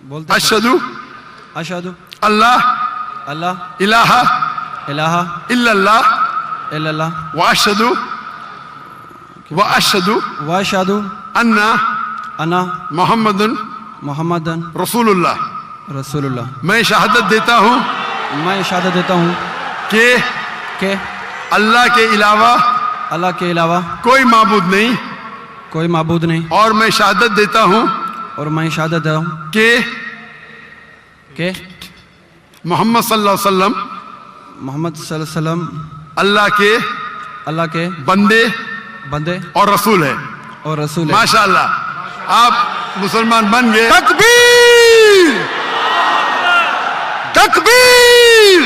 بولتے اشہدو اشہدو اللہ اللہ الہ الہ الا اللہ الا اللہ واشہدو واشہدو انا انا محمد محمد رسول اللہ. رسول اللہ. میں شہادت دیتا ہوں میں شہادت دیتا ہوں کہ اللہ کے علاوہ کے علاوہ کوئی معبود نہیں، کوئی معبود نہیں، اور میں شہادت دیتا ہوں اور میں شہادت دیتا ہوں کہ محمد صلی اللہ علیہ وسلم محمد صلی اللہ علیہ وسلم اللہ کے بندے اور رسول ہے. اور رسول ہے. ماشاءاللہ آپ مسلمان بن گئے. تکبیر تکبیر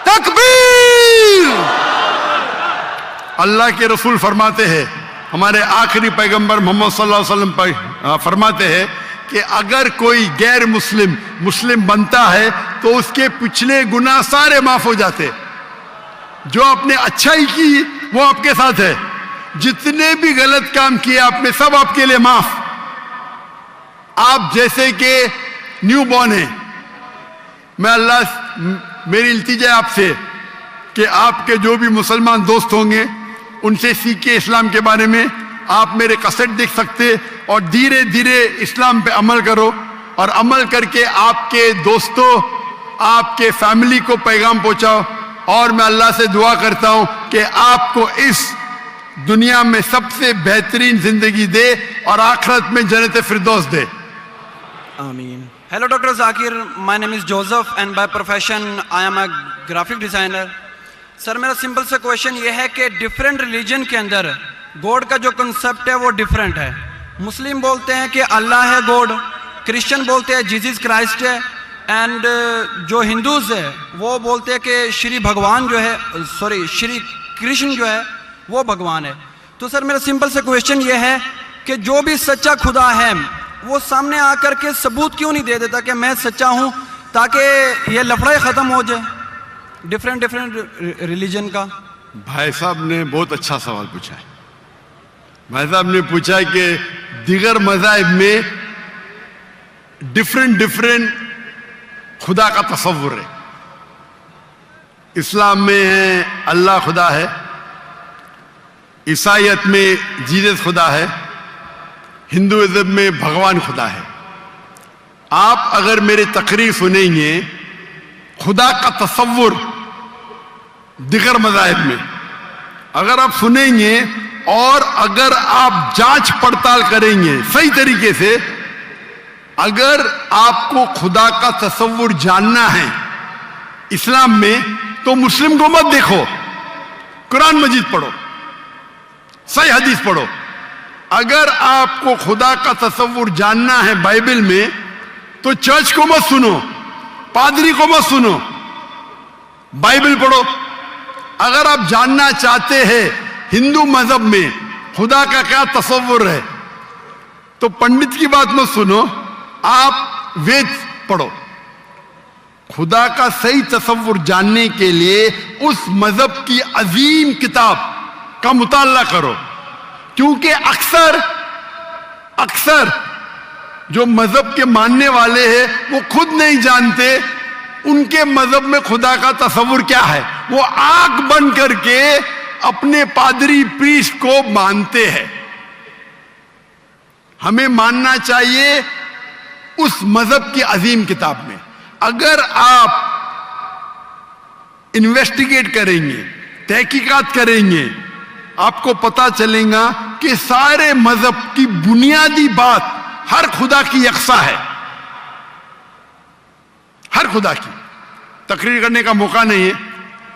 تکبیر. اللہ کے رسول فرماتے ہیں، ہمارے آخری پیغمبر محمد صلی اللہ علیہ وسلم فرماتے ہیں کہ اگر کوئی غیر مسلم بنتا ہے تو اس کے پچھلے گناہ سارے معاف ہو جاتے. جو آپ نے اچھائی کی وہ آپ کے ساتھ ہے، جتنے بھی غلط کام کیے آپ نے سب آپ کے لیے معاف. آپ جیسے کہ نیو بورن ہیں، میں اللہ میری التجا آپ سے کہ آپ کے جو بھی مسلمان دوست ہوں گے ان سے سیکھیں اسلام کے بارے میں. آپ میرے کیسٹ دیکھ سکتے اور دھیرے دھیرے اسلام پہ عمل کرو، اور عمل کر کے آپ کے دوستوں آپ کے فیملی کو پیغام پہنچاؤ. اور میں اللہ سے دعا کرتا ہوں کہ آپ کو اس دنیا میں سب سے بہترین زندگی دے اور آخرت میں جنت فردوس دے. آمین. Hello Dr. Zakir, my name is Joseph and by profession I am a graphic designer. سر میرا سمپل سا کویشچن یہ ہے کہ ڈیفرنٹ ریلیجن کے اندر گوڈ کا جو کنسپٹ ہے وہ ڈیفرنٹ ہے. مسلم بولتے ہیں کہ اللہ ہے گوڈ، کرسچن بولتے ہیں جیزس کرائسٹ ہے، اینڈ جو ہندوز ہے وہ بولتے ہیں کہ شری بھگوان جو ہے شری کرشن جو ہے وہ بھگوان ہے. تو سر میرا سمپل سا کویشچن یہ ہے کہ جو بھی سچا خدا ہے وہ سامنے آ کر کے ثبوت کیوں نہیں دے دیتا کہ میں سچا ہوں، تاکہ یہ لفڑے ختم ہو جائے ڈیفرنٹ ریلیجن کا. بھائی صاحب نے بہت اچھا سوال پوچھا ہے. بھائی صاحب نے پوچھا کہ دیگر مذاہب میں ڈیفرنٹ خدا کا تصور ہے. اسلام میں ہے اللہ خدا ہے، عیسائیت میں جیزس خدا ہے، ہندوازم میں بھگوان خدا ہے. آپ اگر میری تقریر سنیں گے خدا کا تصور دیگر مذاہب میں اگر آپ سنیں گے اور اگر آپ جانچ پڑتال کریں گے صحیح طریقے سے، اگر آپ کو خدا کا تصور جاننا ہے اسلام میں تو مسلم کو مت دیکھو، قرآن مجید پڑھو، صحیح حدیث پڑھو. اگر آپ کو خدا کا تصور جاننا ہے بائبل میں تو چرچ کو مت سنو، پادری کو مت سنو، بائبل پڑھو. اگر آپ جاننا چاہتے ہیں ہندو مذہب میں خدا کا کیا تصور ہے تو پنڈت کی بات مت سنو، آپ وید پڑھو. خدا کا صحیح تصور جاننے کے لیے اس مذہب کی عظیم کتاب کا مطالعہ کرو، کیونکہ اکثر جو مذہب کے ماننے والے ہیں وہ خود نہیں جانتے ان کے مذہب میں خدا کا تصور کیا ہے. وہ آنکھ بند کر کے اپنے پادری پریسٹ کو مانتے ہیں. ہمیں ماننا چاہیے اس مذہب کی عظیم کتاب میں. اگر آپ انویسٹیگیٹ کریں گے، تحقیقات کریں گے، آپ کو پتا چلے گا کہ سارے مذہب کی بنیادی بات ہر خدا کی یکساں ہے. ہر خدا کی تقریر کرنے کا موقع نہیں ہے.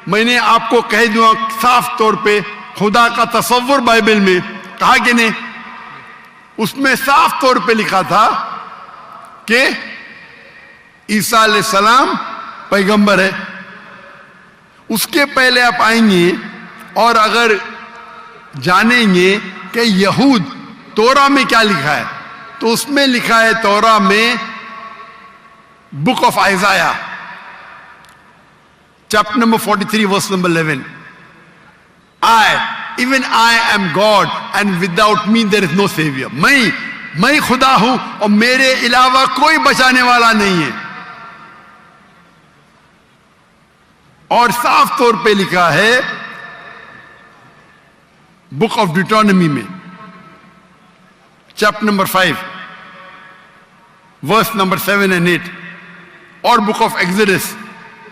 میں نے آپ کو کہہ دوں صاف طور پہ خدا کا تصور بائبل میں کہا کہ نہیں، اس میں صاف طور پہ لکھا تھا کہ عیسیٰ علیہ السلام پیغمبر ہے. اس کے پہلے آپ آئیں گے اور اگر جانیں گے کہ یہود تورا میں کیا لکھا ہے تو اس میں لکھا ہے تورا میں book of Isaiah chapter number 43 verse number 11, even I am God and without me there is no savior. میں میں خدا ہوں اور میرے علاوہ کوئی بچانے والا نہیں ہے. اور صاف طور پہ لکھا ہے بک آف ڈیوٹرانومی میں chapter number 5 verse number 7 and 8, اور book of Exodus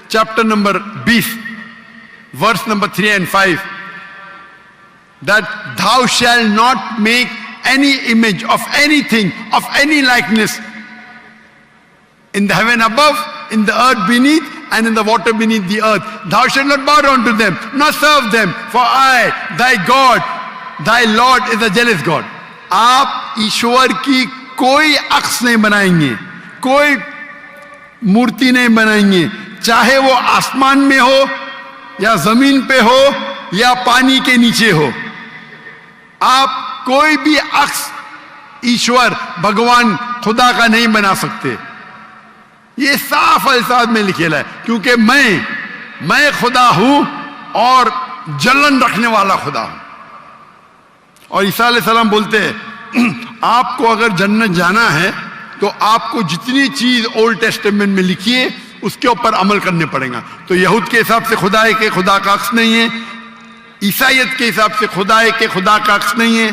chapter number 20 verse number 3 and 5, that thou shalt not make any image of anything, of any likeness in the heaven above, in the earth beneath, and in the water beneath the earth. Thou shalt not bow down to them, nor serve them, for I, thy God, thy Lord is a jealous God. آپ ایشور کی کوئی عکس نہیں بنائیں گے, کوئی مورتی نہیں بنائیں گے, چاہے وہ آسمان میں ہو یا زمین پہ ہو یا پانی کے نیچے ہو. آپ کوئی بھی عکس ایشور بھگوان خدا کا نہیں بنا سکتے. یہ صاف الفاظ میں لکھا ہے, کیونکہ میں خدا ہوں اور جلن رکھنے والا خدا ہوں. اور عیسیٰ علیہ السلام بولتے ہیں آپ کو اگر جنت جانا ہے تو آپ کو جتنی چیز اولڈ ٹیسٹمنٹ میں لکھی ہے اس کے اوپر عمل کرنے پڑے گا. تو یہود کے حساب سے خدا ہے کہ خدا کا عکس نہیں ہے, عیسائیت کے حساب سے خدا ہے کہ خدا کا عکس نہیں ہے.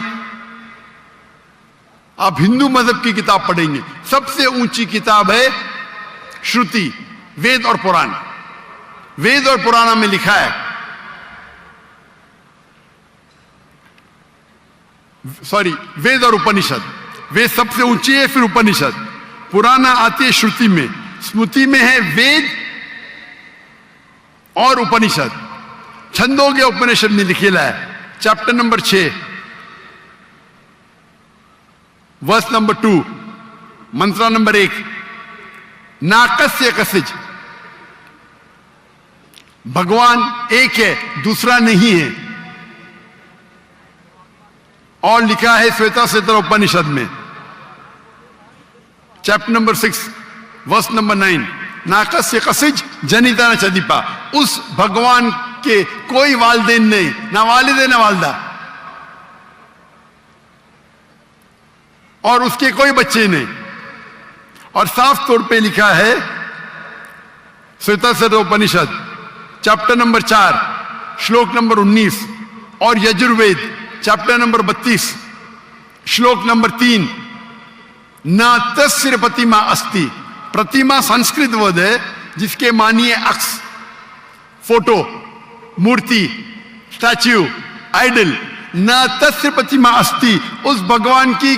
آپ ہندو مذہب کی کتاب پڑھیں گے, سب سے اونچی کتاب ہے شروتی, وید اور پران. وید اور پرانا میں لکھا ہے, وید اور اپنشد. وید سب سے اونچی ہے, پھر اپنشد. پرانا آتی ہے شروتی میں, اسمرتی میں ہے وید اور اپنشد. چھندوگیہ اپنشد میں لکھا ہے chapter number 6 verse number 2 mantra number 1, ناکسیہ کسج, بھگوان ایک ہے دوسرا نہیں ہے. اور لکھا ہے سویتا ستر اپنشد میں چیپٹر نمبر 6 ورس نمبر 9, ناکسیہ کسج جنیتا نہ چدیپا. اس بھگوان کے کوئی والدین نہیں, نہ والد ہے نہ والدہ, اور اس کے کوئی بچے نہیں. اور صاف طور پہ لکھا ہے سویتا ستر اپنشد چیپٹر نمبر 4 شلوک نمبر 19, اور یجروید چیپٹر نمبر 32 شلوک نمبر 3, نہ تسر پرتیما استی. پرتیما سنسکرت ورڈ ہے جس کے معنی ہے عکس, فوٹو, مورتی, اسٹیچو, آئیڈل. نہ تسر پرتیما استی, اس بھگوان کی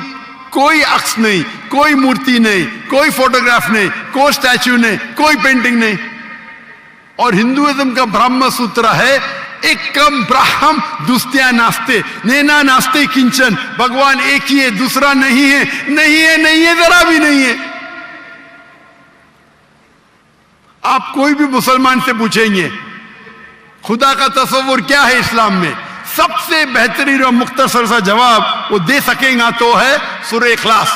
کوئی عکس نہیں, کوئی مورتی نہیں, کوئی فوٹوگراف نہیں, کوئی اسٹیچو نہیں, کوئی پینٹنگ نہیں. اور ہندوازم کا برہم سوتر ہے ایکم برہم دوستیا ناستے, نینا ناستے کنچن. بھگوان ایک ہی ہے, دوسرا نہیں ہے, نہیں ہے, نہیں ہے, ذرا بھی نہیں ہے. آپ کوئی بھی مسلمان سے پوچھیں گے خدا کا تصور کیا ہے اسلام میں, سب سے بہترین اور مختصر سا جواب وہ دے سکیں گا تو ہے سورہ اخلاص,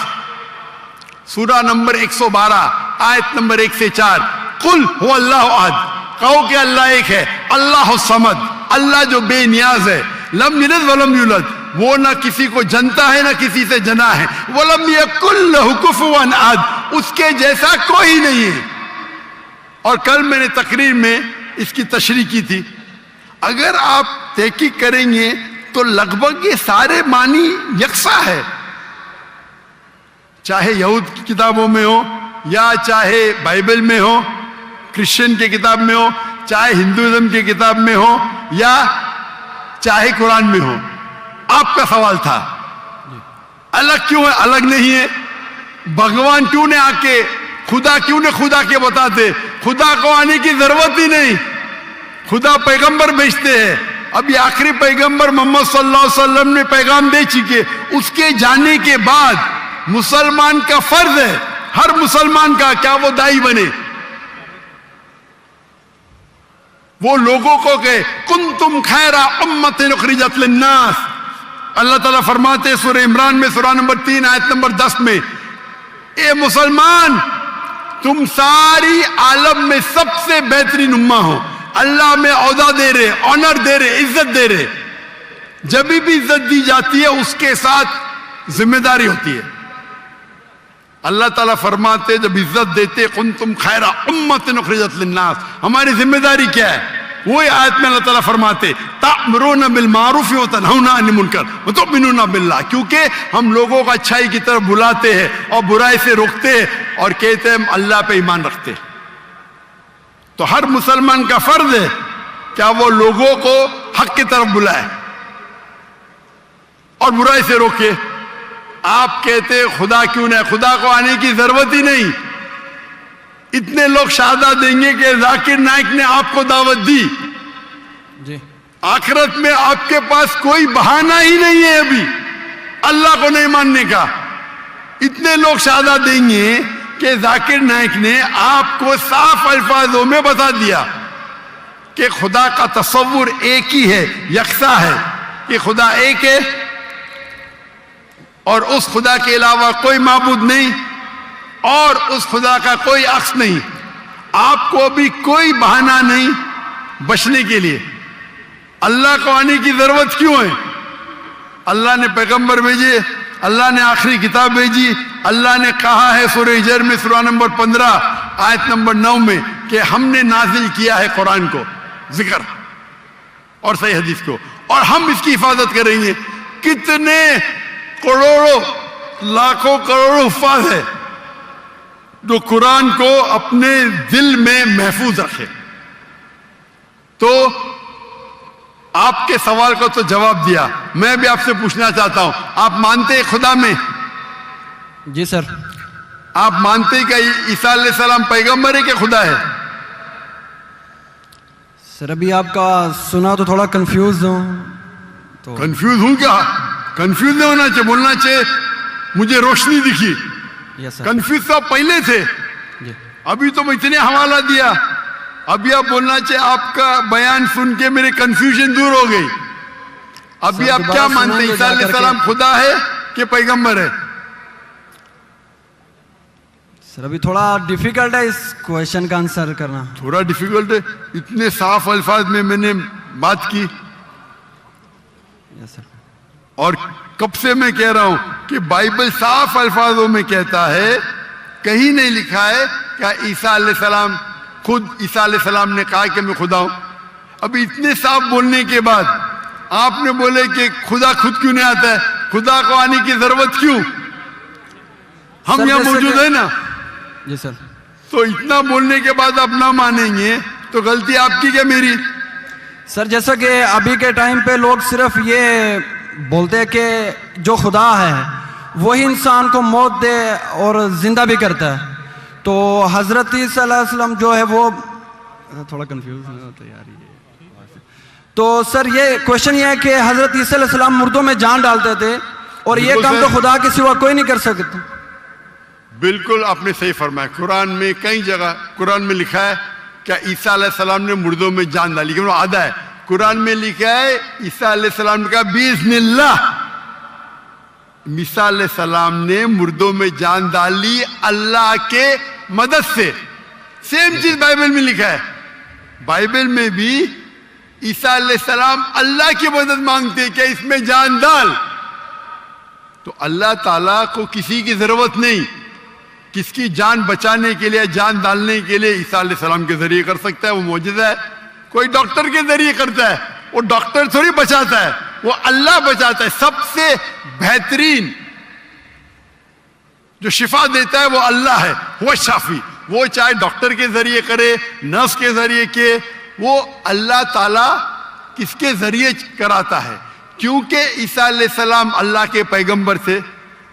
سورہ نمبر 112 آیت نمبر 1 سے 4. قل هو اللہ احد, کہو کہ اللہ ایک ہے, اللہ الصمد, اللہ جو بے نیاز ہے, لم یلد ولم یولد, وہ نہ کسی کو جنتا ہے نہ کسی سے جنا ہے, ولم یکن لہ کفوا احد, اس کے جیسا کوئی نہیں ہے. اور کل میں نے تقریر میں اس کی تشریح کی تھی. اگر آپ تحقیق کریں گے تو لگ بھگ یہ سارے معنی یکساں ہے, چاہے یہود کی کتابوں میں ہو یا چاہے بائبل میں ہو, کرسچن کی کتاب میں ہو, چاہے ہندوازم کی کتاب میں ہو یا چاہے قرآن میں ہو. آپ کا سوال تھا الگ کیوں ہے, الگ نہیں ہے. بھگوان کیوں نے آ کے خدا کیوں نے خدا کے بتاتے, خدا کو آنے کی ضرورت ہی نہیں. خدا پیغمبر بھیجتے ہیں. ابھی آخری پیغمبر محمد صلی اللہ علیہ وسلم نے پیغام دے چکے, اس کے جانے کے بعد مسلمان کا فرض ہے, ہر مسلمان کا, کیا وہ دائی بنے, وہ لوگوں کو کہ کنتم خیر امت اخرجت للناس. اللہ تعالیٰ فرماتے ہیں سورہ عمران میں سورہ نمبر 3 آیت نمبر 10 میں, اے مسلمان تم ساری عالم میں سب سے بہترین امہ ہو. اللہ میں عہدہ دے رہے, آنر دے رہے, عزت دے رہے. جب بھی عزت دی جاتی ہے اس کے ساتھ ذمہ داری ہوتی ہے. اللہ تعالیٰ فرماتے جب عزت دیتے کنتم خیر امت اخرجت للناس، ہماری ذمہ داری کیا ہے؟ وہی آیت میں اللہ تعالیٰ فرماتے تأمرون بالمعروف وتنہون عن المنکر وتؤمنون باللہ، کیونکہ ہم لوگوں کو اچھائی کی طرف بلاتے ہیں اور برائی سے روکتے ہیں اور کہتے ہیں ہم اللہ پہ ایمان رکھتے ہیں۔ تو ہر مسلمان کا فرض ہے کیا وہ لوگوں کو حق کی طرف بلائے اور برائی سے روکے۔ آپ کہتے خدا کیوں نہیں، خدا کو آنے کی ضرورت ہی نہیں، اتنے لوگ شہادت دیں گے کہ ذاکر نائک نے آپ کو دعوت دی، جی آخرت میں آپ کے پاس کوئی بہانہ ہی نہیں ہے ابھی اللہ کو نہیں ماننے کا۔ اتنے لوگ شہادت دیں گے کہ ذاکر نائک نے آپ کو صاف الفاظوں میں بتا دیا کہ خدا کا تصور ایک ہی ہے، یکساں ہے، کہ خدا ایک ہے اور اس خدا کے علاوہ کوئی معبود نہیں اور اس خدا کا کوئی عکس نہیں۔ آپ کو ابھی کوئی بہانہ نہیں بچنے کے لیے۔ اللہ کو آنے کی ضرورت کیوں ہے؟ اللہ نے پیغمبر بھیجے، اللہ نے آخری کتاب بھیجی، اللہ نے کہا ہے سورہ ہجر میں سورہ نمبر 15 آیت نمبر 9 میں کہ ہم نے نازل کیا ہے قرآن کو، ذکر اور صحیح حدیث کو، اور ہم اس کی حفاظت کریں گے۔ کتنے کروڑوں لاکھوں کروڑوں حفاظ ہے جو قرآن کو اپنے دل میں محفوظ رکھے۔ تو آپ کے سوال کو تو جواب دیا، میں بھی آپ سے پوچھنا چاہتا ہوں، آپ مانتے ہیں خدا میں؟ جی سر۔ آپ مانتے ہیں کہ عیسیٰ علیہ السلام پیغمبر ہے کہ خدا ہے؟ سر ابھی آپ کا سنا تو تھوڑا کنفیوز ہوں تو۔ کنفیوز ہوں کیا؟ کنفیوز نہیں ہونا چاہیے، بولنا چاہیے مجھے روشنی دکھی۔ یس سر۔ کنفیوز تو آپ پہلے تھے، جی ابھی تو میں اتنے حوالہ دیا، ابھی آپ بولنا چاہیے آپ کا بیان سن کے میرے کنفیوژن دور ہو گئی۔ ابھی آپ کیا مانتے ہیں، عیسیٰ علیہ السلام خدا ہے کہ پیغمبر ہے؟ سر ابھی تھوڑا ڈیفیکلٹ ہے اس کویشچن کا آنسر کرنا۔ تھوڑا ڈیفیکلٹ ہے، اتنے صاف الفاظ میں نے بات کی، یس سر۔ اور کب سے میں کہہ رہا ہوں کہ بائبل صاف الفاظوں میں کہتا ہے، کہیں نہیں لکھا ہے کہ عیسیٰ علیہ السلام خود عیسیٰ علیہ السلام نے کہا کہ میں خدا ہوں۔ ابھی اتنے صاف بولنے کے بعد آپ نے بولے کہ خدا خود کیوں نہیں آتا ہے، خدا کو آنے کی ضرورت کیوں؟ ہم سر یہاں جیسے موجود کہ- ہیں نا۔ جی سر۔ تو اتنا بولنے کے بعد آپ نہ مانیں گے تو غلطی آپ کی کیا میری؟ سر جیسا کہ ابھی کے ٹائم پہ لوگ صرف یہ بولتے ہیں کہ جو خدا ہے وہی انسان کو موت دے اور زندہ بھی کرتا ہے، تو حضرت عیسیٰ علیہ السلام جو ہے وہ تھوڑا کنفیوز ہوتا ہے یار یہ۔ تو سر یہ کوشچن یہ ہے کہ حضرت عیسیٰ علیہ السلام مردوں میں جان ڈالتے تھے اور یہ بالکل کام سر۔ تو خدا کے سوا کوئی نہیں کر سکتا۔ بالکل آپ نے صحیح فرمایا، قرآن میں کئی جگہ قرآن میں لکھا ہے کہ عیسیٰ علیہ السلام نے مردوں میں جان ڈالی، لیکن وہ آدھا ہے۔ قرآن میں لکھا ہے عیسیٰ علیہ السلام نے کہا بِإِذْنِ اللَّهِ، عیسیٰ علیہ السلام نے مردوں میں جان ڈالی اللہ کے مدد سے۔ سیم چیز بائبل میں لکھا ہے، بائبل میں بھی عیسیٰ علیہ السلام اللہ کی مدد مانگتے کہ اس میں جان ڈال، تو اللہ تعالیٰ کو کسی کی ضرورت نہیں، کس کی جان بچانے کے لیے جان ڈالنے کے لیے عیسیٰ علیہ السلام کے ذریعے کر سکتا ہے، وہ معجزہ ہے۔ کوئی ڈاکٹر کے ذریعے کرتا ہے، وہ ڈاکٹر تھوڑی بچاتا ہے، وہ اللہ بچاتا ہے۔ سب سے بہترین جو شفا دیتا ہے وہ اللہ ہے، وہ شافی، وہ چاہے ڈاکٹر کے ذریعے کرے، نرس کے ذریعے کے، وہ اللہ تعالیٰ کس کے ذریعے کراتا ہے، کیونکہ عیسیٰ علیہ السلام اللہ کے پیغمبر تھے،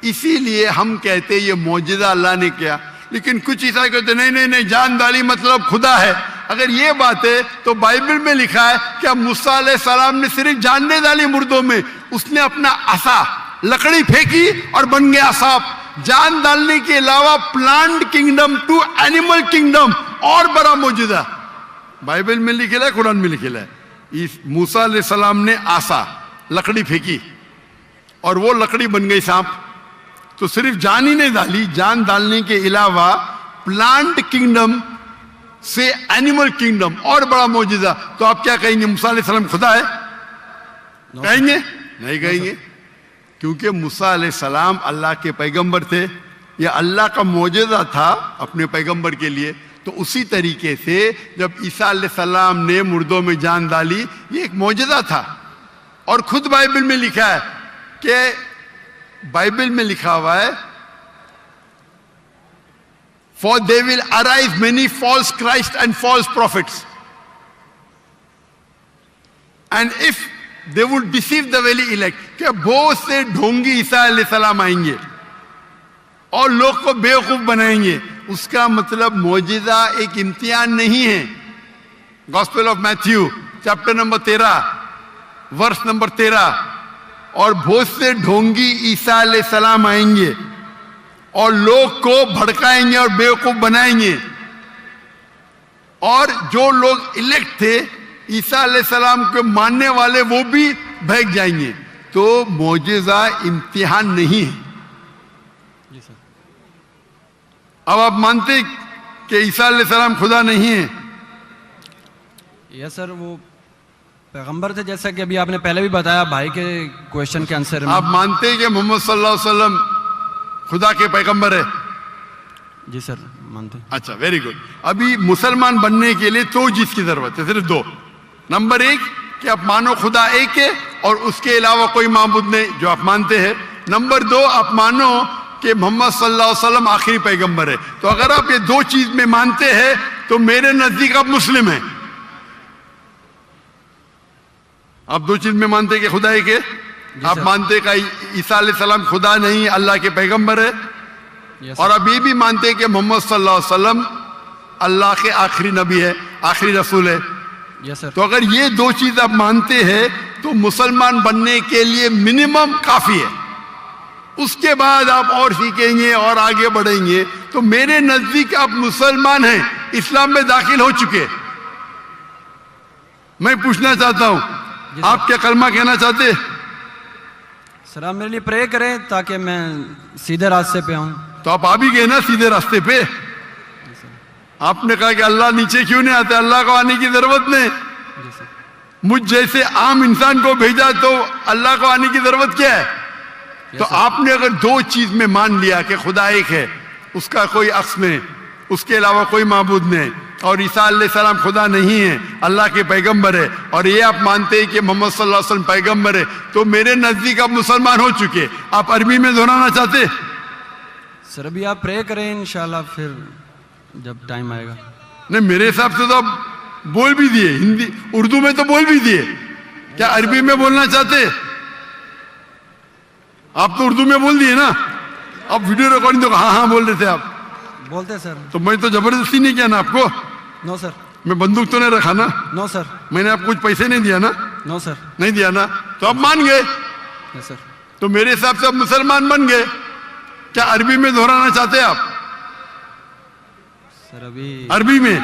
اسی لیے ہم کہتے یہ معجزہ اللہ نے کیا۔ لیکن کچھ عیسائی کہتے نہیں جان ڈالی مطلب خدا ہے۔ اگر یہ بات ہے تو بائبل میں لکھا ہے کہ موسیٰ علیہ السلام نے صرف جان نہیں ڈالی مردوں میں، اس نے اپنا عصا لکڑی پھینکی اور بن گیا سانپ۔ جان ڈالنے کے علاوہ plant kingdom to animal kingdom اور بڑا معجزہ بائبل میں لکھا ہے، قرآن میں لکھا ہے۔ موسیٰ علیہ السلام نے عصا لکڑی پھینکی اور وہ لکڑی بن گئی سانپ۔ تو صرف جان ہی نہیں ڈالی، جان ڈالنے کے علاوہ پلانٹ کنگڈم سے اینیمل کنگڈم اور بڑا معجزہ۔ تو آپ کیا کہیں گے موسیٰ علیہ السلام خدا ہے؟ کہیں گے؟ نہیں کہیں گے، کیونکہ موسیٰ علیہ السلام اللہ کے پیغمبر تھے، یہ اللہ کا معجزہ تھا اپنے پیغمبر کے لیے. تو اسی طریقے سے جب عیسیٰ علیہ السلام نے مردوں میں جان ڈالی یہ ایک معجزہ تھا. اور خود بائبل میں لکھا ہے کہ بائبل میں لکھا ہوا ہے For there will arise many false Christ and false prophets. And if they would deceive the very elect, کہ بہت سے ڈھونگی عیسیٰ علیہ السلام آئیں گے اور لوگ کو بیوقوف بنائیں گے. اس کا مطلب معجزہ ایک امتحان نہیں ہے. Gospel of Matthew chapter number 13 verse number 13. اور بہت سے ڈھونگی عیسیٰ علیہ السلام آئیں گے اور لوگ کو بھڑکائیں گے اور بیوقوف بنائیں گے. اور جو لوگ الیکٹ تھے عیسیٰ علیہ السلام کے ماننے والے وہ بھی بہک جائیں گے. تو معجزہ امتحان نہیں ہے. جی سر. اب آپ مانتے کہ عیسیٰ علیہ السلام خدا نہیں ہے؟ یس سر وہ پیغمبر تھے جیسا کہ ابھی آپ نے پہلے بھی بتایا بھائی کے کوشچن کے آنسر میں. آپ مانتے کہ محمد صلی اللہ علیہ وسلم خدا کے پیغمبر ہے؟ جی سر مانتے. اچھا ویری گڈ. ابھی مسلمان بننے کے لیے دو چیز کی ضرورت ہے, صرف دو. نمبر ایک کہ آپ مانو خدا ایک ہے اور اس کے علاوہ کوئی معبود نہیں جو آپ مانتے ہیں. نمبر دو آپ مانو کہ محمد صلی اللہ علیہ وسلم آخری پیغمبر ہے. تو اگر آپ یہ دو چیز میں مانتے ہیں تو میرے نزدیک آپ مسلم ہیں. آپ دو چیز میں مانتے کہ خدا ایک ہے, آپ مانتے کہ عیسیٰ علیہ السلام خدا نہیں اللہ کے پیغمبر ہے, اور آپ یہ بھی مانتے کہ محمد صلی اللہ علیہ وسلم اللہ کے آخری نبی ہے, آخری رسول ہے. تو اگر یہ دو چیز آپ مانتے ہیں تو مسلمان بننے کے لیے منیمم کافی ہے. اس کے بعد آپ اور سیکھیں گے اور آگے بڑھیں گے. تو میرے نزدیک آپ مسلمان ہیں, اسلام میں داخل ہو چکے. میں پوچھنا چاہتا ہوں آپ کیا کلمہ کہنا چاہتے؟ سر آپ میرے لیے پرے کریں تاکہ میں سیدھے راستے پہ آؤں. تو آپ آ بھی گئے نا سیدھے راستے پہ. آپ نے کہا کہ اللہ نیچے کیوں نہیں آتے, اللہ کو آنے کی ضرورت نہیں. مجھ جیسے عام انسان کو بھیجا تو اللہ کو آنے کی ضرورت کیا ہے؟ تو آپ نے اگر دو چیز میں مان لیا کہ خدا ایک ہے, اس کا کوئی عکس نہیں, اس کے علاوہ کوئی معبود نہیں, اور عیسیٰ علیہ السلام خدا نہیں ہے اللہ کے پیغمبر ہے, اور یہ آپ مانتے ہیں کہ محمد صلی اللہ علیہ وسلم پیغمبر ہے, تو میرے نزدیک آپ مسلمان ہو چکے. آپ عربی میں دہرانا چاہتے؟ سر ابھی آپ پرے کریں انشاءاللہ پھر جب ٹائم آئے گا. نہیں میرے حساب سے تو آپ بول بھی دیے, ہندی اردو میں تو بول بھی دیے. کیا عربی میں بولنا چاہتے؟ آپ تو اردو میں بول دیے نا. آپ ویڈیو ریکارڈنگ تو ہاں ہاں بول رہے تھے آپ. بولتے سر. تو میں تو زبردستی نہیں کیا نا آپ کو. نو سر. میں بندوق تو نہیں رکھا نا. نو سر. میں نے آپ کچھ پیسے نہیں دیا نا. نو سر. نہیں دیا نا, تو آپ مان گئے. یس سر. تو میرے حساب سے آپ مسلمان بن گئے. کیا عربی میں دہرانا چاہتے آپ؟ سر ابھی عربی میں,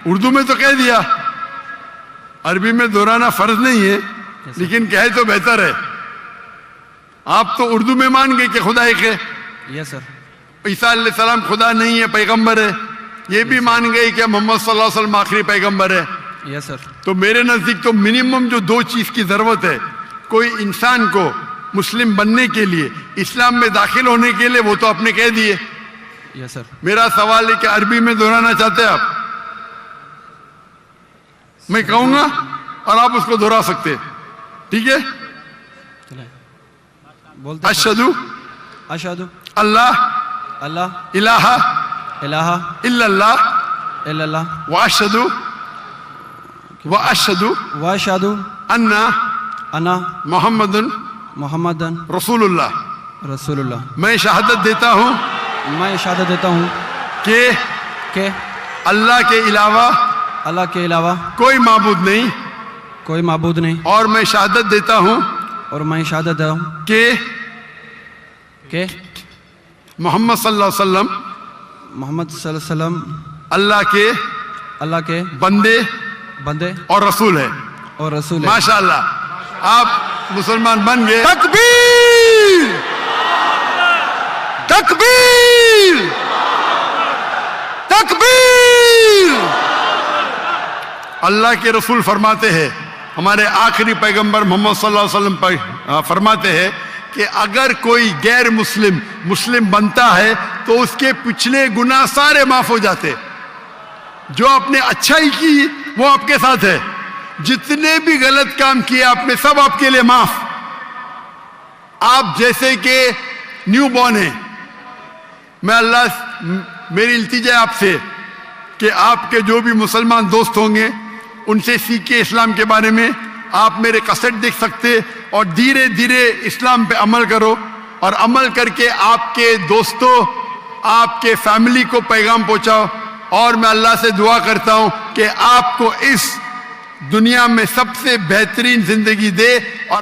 اردو میں تو کہہ دیا. عربی میں دہرانا فرض نہیں ہے لیکن کہے تو بہتر ہے. آپ تو اردو میں مان گئے کہ خدا ایک ہے. یس سر. عیسیٰ علیہ السلام خدا نہیں ہے پیغمبر ہے. یہ بھی مان گئے کہ محمد صلی اللہ علیہ وسلم آخری پیغمبر ہے. یس سر. تو میرے نزدیک تو منیمم جو دو چیز کی ضرورت ہے کوئی انسان کو مسلم بننے کے لیے, اسلام میں داخل ہونے کے لیے, وہ تو آپ نے کہہ دیے. یس سر. میرا سوال ہے کہ عربی میں دہرانا چاہتے ہیں آپ؟ میں کہوں گا اور آپ اس کو دہرا سکتے. ٹھیک ہے. بولتے اشہدو اشہدو اللہ اللہ الہ الہ الا اللہ الا اللہ واشہدو واشہدو انا انا محمد محمدن رسول اللہ. رسول اللہ. میں شہادت دیتا ہوں میں شہادت دیتا ہوں کہ کہ اللہ کے علاوہ اللہ کے علاوہ کوئی معبود نہیں, کوئی معبود نہیں, اور میں شہادت دیتا ہوں اور میں شہادت دیتا ہوں کہ محمد صلی اللہ علیہ وسلم محمد صلی اللہ علیہ وسلم اللہ کے بندے اور رسول ہے. اور رسول ہے. ماشاءاللہ آپ مسلمان بن گئے. تکبیر تکبیر تکبیر. اللہ کے رسول فرماتے ہیں, ہمارے آخری پیغمبر محمد صلی اللہ علیہ وسلم فرماتے ہیں کہ اگر کوئی غیر مسلم بنتا ہے تو اس کے پچھلے گناہ سارے معاف ہو جاتے. جو آپ نے اچھائی کی وہ آپ کے ساتھ ہے, جتنے بھی غلط کام کیے آپ نے سب آپ کے لیے معاف. آپ جیسے کہ نیو بورن ہیں, میں میری التجا ہے آپ سے کہ آپ کے جو بھی مسلمان دوست ہوں گے ان سے سیکھیں اسلام کے بارے میں. آپ میرے کیسٹ دیکھ سکتے اور دھیرے دھیرے اسلام پہ عمل کرو, اور عمل کر کے آپ کے دوستوں, آپ کے فیملی کو پیغام پہنچاؤ. اور میں اللہ سے دعا کرتا ہوں کہ آپ کو اس دنیا میں سب سے بہترین زندگی دے اور